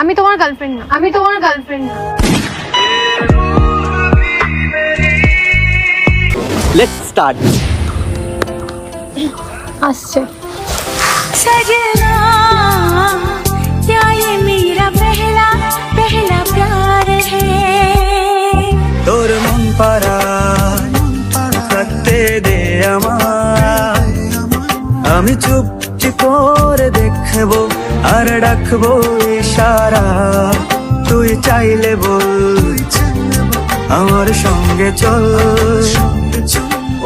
আমি তোমার গার্লফ্রেন্ড না, আমি তোমার গার্লফ্রেন্ড না। Let's start. আসছে। सजना क्या ये मेरा पहला पहला प्यार है তোর মন পারা থাকতে দে আমায়, আমি চুপটি করে দেখবো আর ডাকবো ইশারা, তুই চাইলে বল আমার সঙ্গে চল,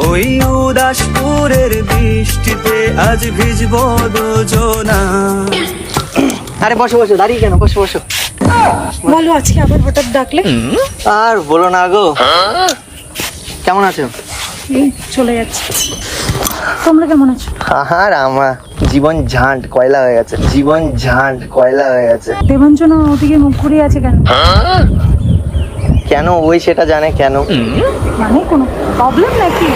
ওই উদাসপুরের বৃষ্টিতে আজ ভিজবো দুজনা। আরে বসো বসো, দাঁড়িয়ে কেন, বসো বসো। বলো আজকে আবার হঠাৎ ডাকলে? আর বলো না গো, কেমন আছো? এই চলে যাচ্ছে। তোমরা কেমন আছো? আর আমার জীবন ঝাঁট কয়লা হয়ে গেছে, জীবন ঝাঁট কয়লা হয়ে গেছে। দেবাঞ্জনা ওদিকে মুখ ঘুরিয়ে আছে কেন? কেন ওই সেটা জানে কেন। মানে কোনো প্রবলেম নাকি?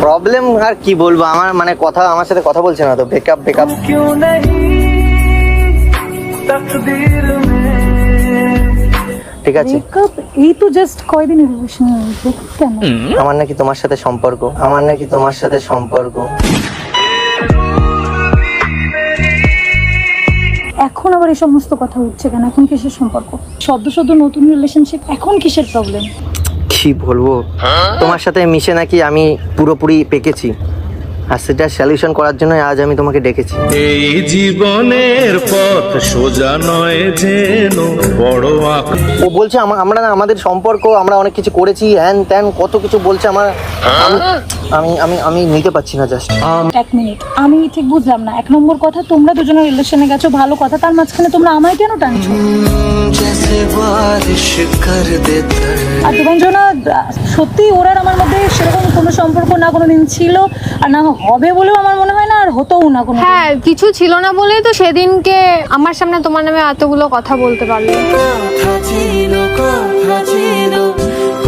প্রবলেম আর কি বলবো, আমার মানে কথা, আমার সাথে কথা বলছে না তো, ব্রেকআপ ব্রেকআপ। क्यों नहीं तकदीर में। ঠিক আছে, ব্রেকআপ এই তো জাস্ট কয়দিনের রিলেশন, কেন? আমার নাকি তোমার সাথে সম্পর্ক, আমার নাকি তোমার সাথে সম্পর্ক। এখন আবার এই সমস্ত কথা উঠছে কেন? এখন কিসের সম্পর্ক? সদ্য সদ্য নতুন রিলেশনশিপ, এখন কিসের প্রবলেম? কি বলবো, তোমার সাথে মিশে নাকি আমি পুরোপুরি পেকেছি, আর সেটা সলিউশন করার জন্য আজ আমি তোমাকে ডেকেছি। এই জীবনের পথ সোজা নয় যেন বড় ও বলছে আমরা না, আমাদের সম্পর্ক, আমরা অনেক কিছু করেছি, হ্যান ত্যান কত কিছু বলছে। আমার আমি আমি আমি নিতে পারছি না জাস্ট। এক মিনিট, আমি ঠিক বুঝলাম না। এক নম্বর কথা, তোমরা দুজনে রিলেশনে গেছো, ভালো কথা, তার মাঝখানে তোমরা আমায় কেন টানছো? আর দেবাঞ্জনা, সত্যি ওর আর আমার মধ্যে সেরকম কোনো সম্পর্ক না কোনোদিন ছিল, আর না হবে বলেও আমার মনে হয় না, আর হতেও না কোনো। হ্যাঁ, কিছু ছিল না বলেই তো সেদিনকে আমার সামনে তোমার নামে এতগুলো কথা বলতে পারলো।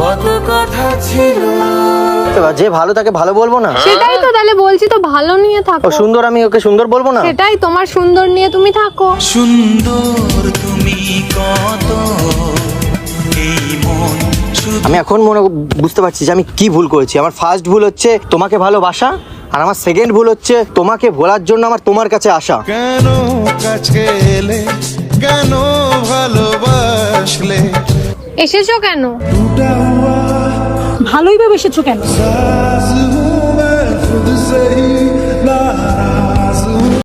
কত কথা ছিল। এবার যে ভালো তাকে ভালো বলবো না? সেটাই তো, তাহলে বলছি তো ভালো নিয়ে ও থাকো। সুন্দর, আমি ওকে সুন্দর বলবো না? সেটাই, তোমার সুন্দর নিয়ে তুমি থাকো। সুন্দর তুমি কত, এই মন শুধু আমি এখন বুঝতে পারছি যে আমি কি ভুল করেছি। আমার ফার্স্ট ভুল হচ্ছে তোমাকে ভালোবাসা, আর আমার সেকেন্ড ভুল হচ্ছে তোমাকে ভোলার জন্য আমার তোমার কাছে আসা। কেন কাছে এলে, কেন ভালোবাসলে, এসেছো কেন? ভালোই বা বেসেছো কেন? খুদ সে হি